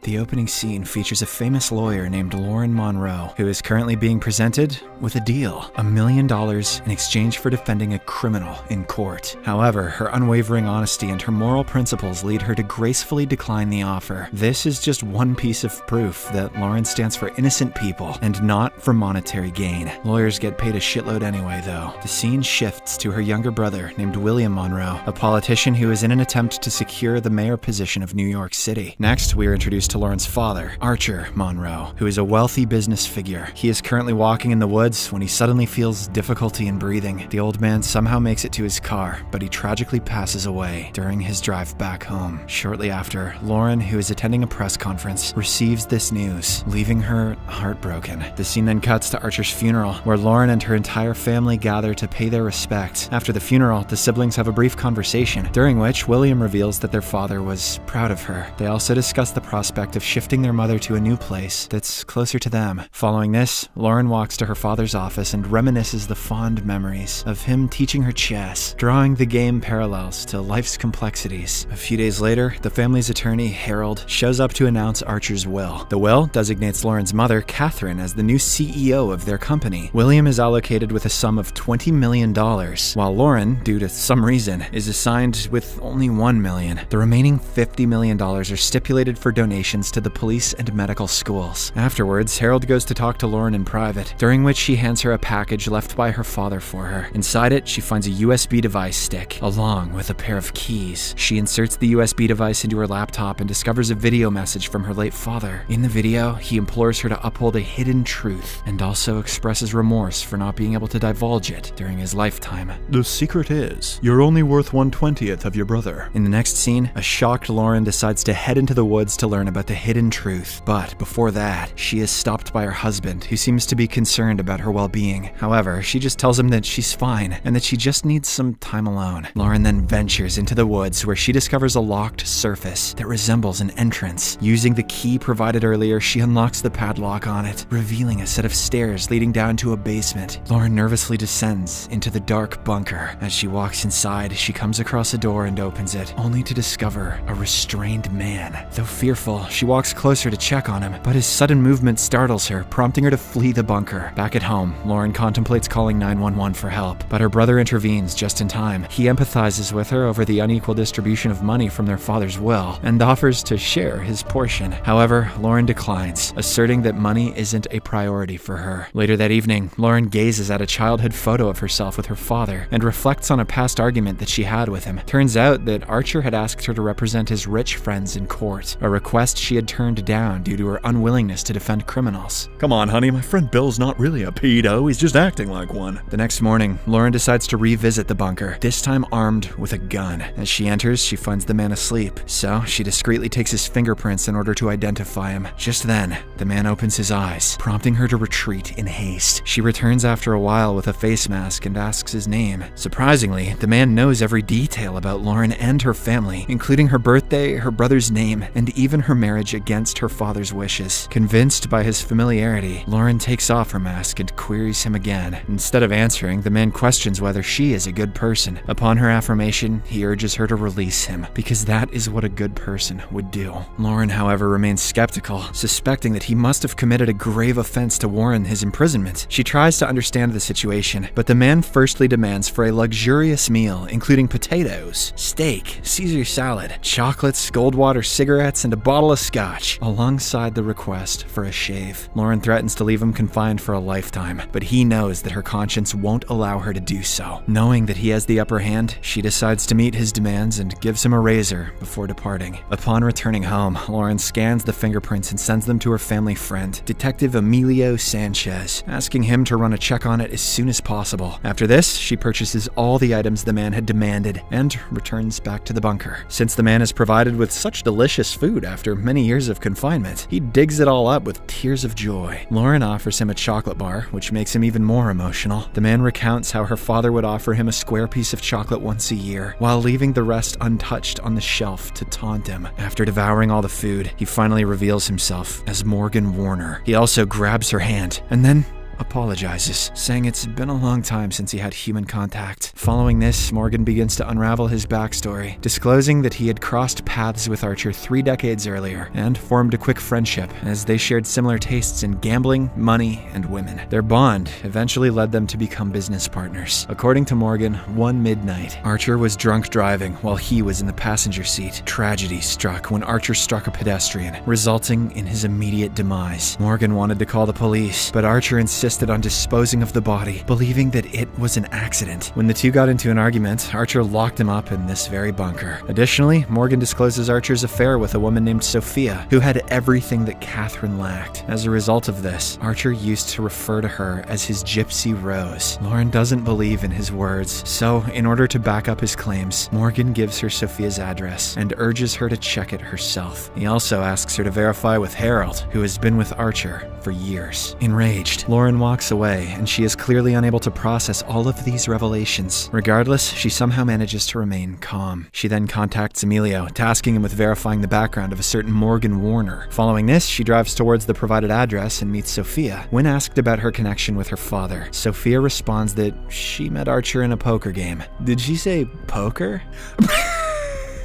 The opening scene features a famous lawyer named Lauren Monroe, who is currently being presented with a deal, $1 million in exchange for defending a criminal in court. However, her unwavering honesty and her moral principles lead her to gracefully decline the offer. This is just one piece of proof that Lauren stands for innocent people and not for monetary gain. Lawyers get paid a shitload anyway, though. The scene shifts to her younger brother named William Monroe, a politician who is in an attempt to secure the mayor position of New York City. Next, we are introduced to Lauren's father, Archer Monroe, who is a wealthy business figure. He is currently walking in the woods when he suddenly feels difficulty in breathing. The old man somehow makes it to his car, but he tragically passes away during his drive back home. Shortly after, Lauren, who is attending a press conference, receives this news, leaving her heartbroken. The scene then cuts to Archer's funeral, where Lauren and her entire family gather to pay their respects. After the funeral, the siblings have a brief conversation, during which William reveals that their father was proud of her. They also discuss the prospect of shifting their mother to a new place that's closer to them. Following this, Lauren walks to her father's office and reminisces the fond memories of him teaching her chess, drawing the game parallels to life's complexities. A few days later, the family's attorney, Harold, shows up to announce Archer's will. The will designates Lauren's mother, Catherine, as the new CEO of their company. William is allocated with a sum of $20 million, while Lauren, due to some reason, is assigned with only $1 million. The remaining $50 million are stipulated for donations to the police and medical schools. Afterwards, Harold goes to talk to Lauren in private, during which he hands her a package left by her father for her. Inside it, she finds a USB device stick, along with a pair of keys. She inserts the USB device into her laptop and discovers a video message from her late father. In the video, he implores her to uphold a hidden truth, and also expresses remorse for not being able to divulge it during his lifetime. The secret is, you're only worth 1/20th of your brother. In the next scene, a shocked Lauren decides to head into the woods to learn about the hidden truth. But before that, she is stopped by her husband, who seems to be concerned about her well-being. However, she just tells him that she's fine and that she just needs some time alone. Lauren then ventures into the woods, where she discovers a locked surface that resembles an entrance. Using the key provided earlier, she unlocks the padlock on it, revealing a set of stairs leading down to a basement. Lauren nervously descends into the dark bunker. As she walks inside, she comes across a door and opens it, only to discover a restrained man. Though fearful, she walks closer to check on him, but his sudden movement startles her, prompting her to flee the bunker. Back at home, Lauren contemplates calling 911 for help, but her brother intervenes just in time. He empathizes with her over the unequal distribution of money from their father's will, and offers to share his portion. However, Lauren declines, asserting that money isn't a priority for her. Later that evening, Lauren gazes at a childhood photo of herself with her father, and reflects on a past argument that she had with him. Turns out that Archer had asked her to represent his rich friends in court, a request she had turned down due to her unwillingness to defend criminals. Come on, honey, my friend Bill's not really a pedo, he's just acting like one. The next morning, Lauren decides to revisit the bunker, this time armed with a gun. As she enters, she finds the man asleep, so she discreetly takes his fingerprints in order to identify him. Just then, the man opens his eyes, prompting her to retreat in haste. She returns after a while with a face mask and asks his name. Surprisingly, the man knows every detail about Lauren and her family, including her birthday, her brother's name, and even her marriage against her father's wishes. Convinced by his familiarity, Lauren takes off her mask and queries him again. Instead of answering, the man questions whether she is a good person. Upon her affirmation, he urges her to release him, because that is what a good person would do. Lauren, however, remains skeptical, suspecting that he must have committed a grave offense to warrant his imprisonment. She tries to understand the situation, but the man firstly demands for a luxurious meal, including potatoes, steak, Caesar salad, chocolates, Goldwater cigarettes, and a bottle of scotch, alongside the request for a shave. Lauren threatens to leave him confined for a lifetime, but he knows that her conscience won't allow her to do so. Knowing that he has the upper hand, she decides to meet his demands and gives him a razor before departing. Upon returning home, Lauren scans the fingerprints and sends them to her family friend, Detective Emilio Sanchez, asking him to run a check on it as soon as possible. After this, she purchases all the items the man had demanded and returns back to the bunker. Since the man is provided with such delicious food after many years of confinement, he digs it all up with tears of joy. Lauren offers him a chocolate bar, which makes him even more emotional. The man recounts how her father would offer him a square piece of chocolate once a year, while leaving the rest untouched on the shelf to taunt him. After devouring all the food, he finally reveals himself as Morgan Warner. He also grabs her hand, and then apologizes, saying it's been a long time since he had human contact. Following this, Morgan begins to unravel his backstory, disclosing that he had crossed paths with Archer 3 decades earlier and formed a quick friendship as they shared similar tastes in gambling, money, and women. Their bond eventually led them to become business partners. According to Morgan, one midnight, Archer was drunk driving while he was in the passenger seat. Tragedy struck when Archer struck a pedestrian, resulting in his immediate demise. Morgan wanted to call the police, but Archer insisted on disposing of the body, believing that it was an accident. When the two got into an argument, Archer locked him up in this very bunker. Additionally, Morgan discloses Archer's affair with a woman named Sophia, who had everything that Catherine lacked. As a result of this, Archer used to refer to her as his Gypsy Rose. Lauren doesn't believe in his words, so in order to back up his claims, Morgan gives her Sophia's address and urges her to check it herself. He also asks her to verify with Harold, who has been with Archer for years. Enraged, Lauren walks away, and she is clearly unable to process all of these revelations. Regardless, she somehow manages to remain calm. She then contacts Emilio, tasking him with verifying the background of a certain Morgan Warner. Following this, she drives towards the provided address and meets Sophia. When asked about her connection with her father, Sophia responds that she met Archer in a poker game. Did she say poker?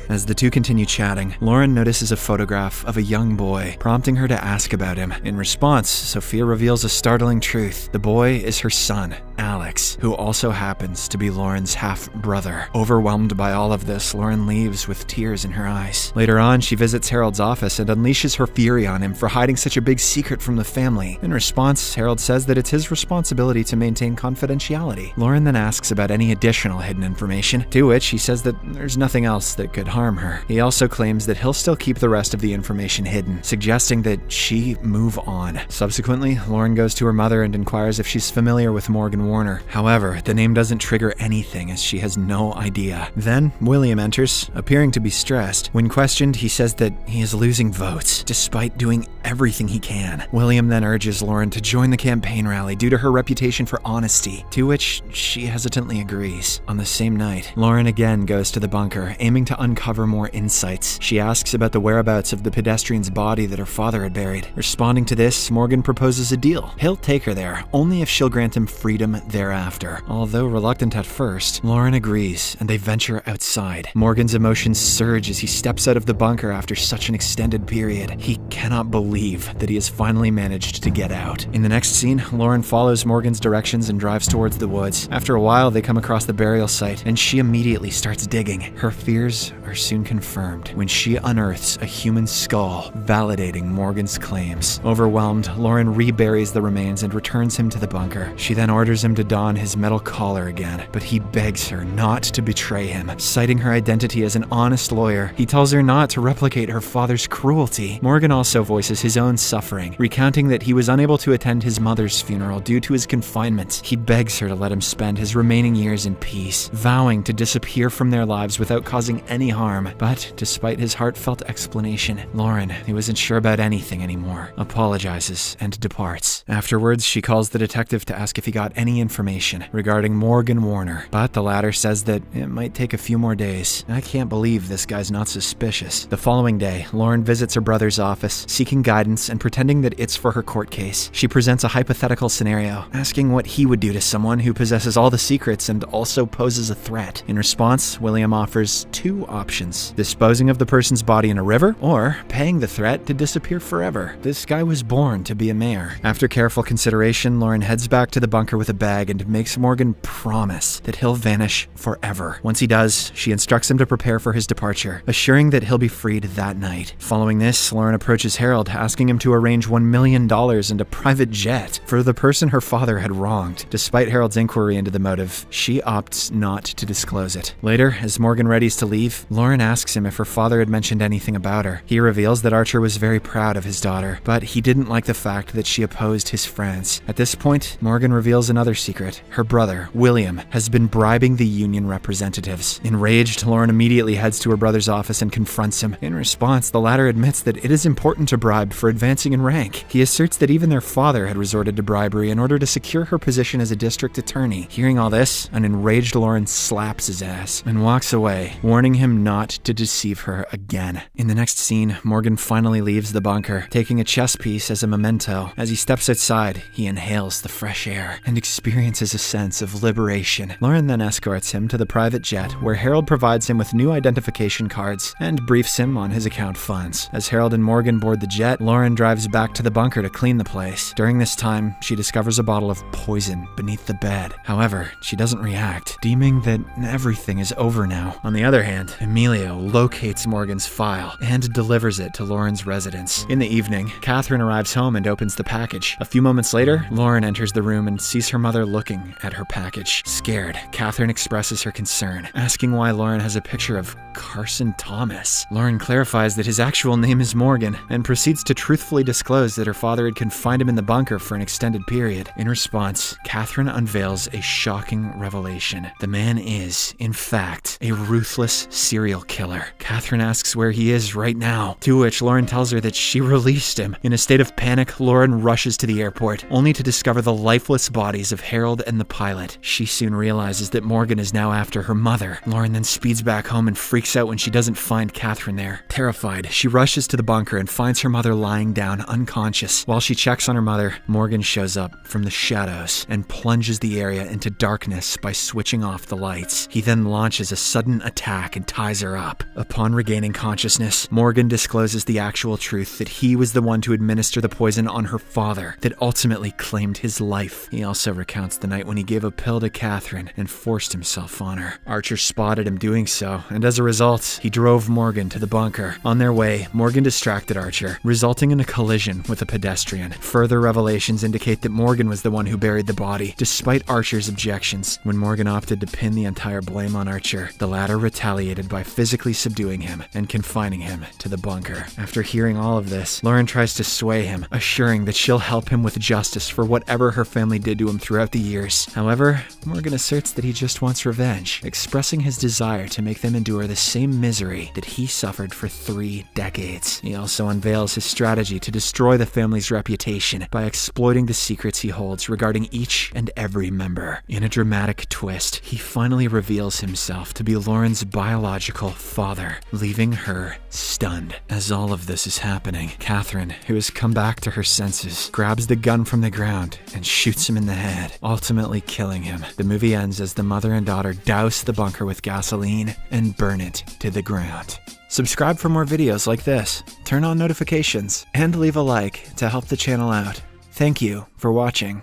As the two continue chatting, Lauren notices a photograph of a young boy, prompting her to ask about him. In response, Sophia reveals a startling truth. The boy is her son, Alex, who also happens to be Lauren's half-brother. Overwhelmed by all of this, Lauren leaves with tears in her eyes. Later on, she visits Harold's office and unleashes her fury on him for hiding such a big secret from the family. In response, Harold says that it's his responsibility to maintain confidentiality. Lauren then asks about any additional hidden information, to which he says that there's nothing else that could harm her. He also claims that he'll still keep the rest of the information hidden, suggesting that she move on. Subsequently, Lauren goes to her mother and inquires if she's familiar with Morgan Warner. However, the name doesn't trigger anything as she has no idea. Then, William enters, appearing to be stressed. When questioned, he says that he is losing votes, despite doing everything he can. William then urges Lauren to join the campaign rally due to her reputation for honesty, to which she hesitantly agrees. On the same night, Lauren again goes to the bunker, aiming to uncover more insights. She asks about the whereabouts of the pedestrian's body that her father had buried. Responding to this, Morgan proposes a deal. He'll take her there, only if she'll grant him freedom thereafter. Although reluctant at first, Lauren agrees, and they venture outside. Morgan's emotions surge as he steps out of the bunker after such an extended period. He cannot believe that he has finally managed to get out. In the next scene, Lauren follows Morgan's directions and drives towards the woods. After a while, they come across the burial site, and she immediately starts digging. Her fears are soon confirmed when she unearths a human skull, validating Morgan's claims. Overwhelmed, Lauren reburies the remains and returns him to the bunker. She then orders him to don his metal collar again, but he begs her not to betray him. Citing her identity as an honest lawyer, he tells her not to replicate her father's cruelty. Morgan also voices his own suffering, recounting that he was unable to attend his mother's funeral due to his confinement. He begs her to let him spend his remaining years in peace, vowing to disappear from their lives without causing any harm. But despite his heartfelt explanation, Lauren, who isn't sure about anything anymore, apologizes and departs. Afterwards, she calls the detective to ask if he got any information regarding Morgan Warner, but the latter says that it might take a few more days. I can't believe this guy's not suspicious. The following day, Lauren visits her brother's office, seeking guidance and pretending that it's for her court case. She presents a hypothetical scenario, asking what he would do to someone who possesses all the secrets and also poses a threat. In response, William offers two options: disposing of the person's body in a river, or paying the threat to disappear forever. This guy was born to be a mayor. After careful consideration, Lauren heads back to the bunker with a bag and makes Morgan promise that he'll vanish forever. Once he does, she instructs him to prepare for his departure, assuring that he'll be freed that night. Following this, Lauren approaches Harold, asking him to arrange $1 million and a private jet for the person her father had wronged. Despite Harold's inquiry into the motive, she opts not to disclose it. Later, as Morgan readies to leave, Lauren asks him if her father had mentioned anything about her. He reveals that Archer was very proud of his daughter, but he didn't like the fact that she opposed his friends. At this point, Morgan reveals another another secret. Her brother, William, has been bribing the union representatives. Enraged, Lauren immediately heads to her brother's office and confronts him. In response, the latter admits that it is important to bribe for advancing in rank. He asserts that even their father had resorted to bribery in order to secure her position as a district attorney. Hearing all this, an enraged Lauren slaps his ass and walks away, warning him not to deceive her again. In the next scene, Morgan finally leaves the bunker, taking a chess piece as a memento. As he steps outside, he inhales the fresh air and experiences a sense of liberation. Lauren then escorts him to the private jet, where Harold provides him with new identification cards and briefs him on his account funds. As Harold and Morgan board the jet, Lauren drives back to the bunker to clean the place. During this time, she discovers a bottle of poison beneath the bed. However, she doesn't react, deeming that everything is over now. On the other hand, Emilio locates Morgan's file and delivers it to Lauren's residence. In the evening, Catherine arrives home and opens the package. A few moments later, Lauren enters the room and sees her mother looking at her package. Scared, Catherine expresses her concern, asking why Lauren has a picture of Carson Thomas. Lauren clarifies that his actual name is Morgan and proceeds to truthfully disclose that her father had confined him in the bunker for an extended period. In response, Catherine unveils a shocking revelation. The man is, in fact, a ruthless serial killer. Catherine asks where he is right now, to which Lauren tells her that she released him. In a state of panic, Lauren rushes to the airport, only to discover the lifeless bodies of Harold and the pilot. She soon realizes that Morgan is now after her mother. Lauren then speeds back home and freaks out when she doesn't find Catherine there. Terrified, she rushes to the bunker and finds her mother lying down unconscious. While she checks on her mother, Morgan shows up from the shadows and plunges the area into darkness by switching off the lights. He then launches a sudden attack and ties her up. Upon regaining consciousness, Morgan discloses the actual truth that he was the one to administer the poison on her father that ultimately claimed his life. He also recounts the night when he gave a pill to Catherine and forced himself on her. Archer spotted him doing so, and as a result, he drove Morgan to the bunker. On their way, Morgan distracted Archer, resulting in a collision with a pedestrian. Further revelations indicate that Morgan was the one who buried the body, despite Archer's objections. When Morgan opted to pin the entire blame on Archer, the latter retaliated by physically subduing him and confining him to the bunker. After hearing all of this, Lauren tries to sway him, assuring that she'll help him with justice for whatever her family did to him throughout the years. However, Morgan asserts that he just wants revenge, expressing his desire to make them endure the same misery that he suffered for 3 decades. He also unveils his strategy to destroy the family's reputation by exploiting the secrets he holds regarding each and every member. In a dramatic twist, he finally reveals himself to be Lauren's biological father, leaving her stunned. As all of this is happening, Catherine, who has come back to her senses, grabs the gun from the ground and shoots him in the head, ultimately killing him. The movie ends as the mother and daughter douse the bunker with gasoline and burn it to the ground. Subscribe for more videos like this, turn on notifications, and leave a like to help the channel out. Thank you for watching.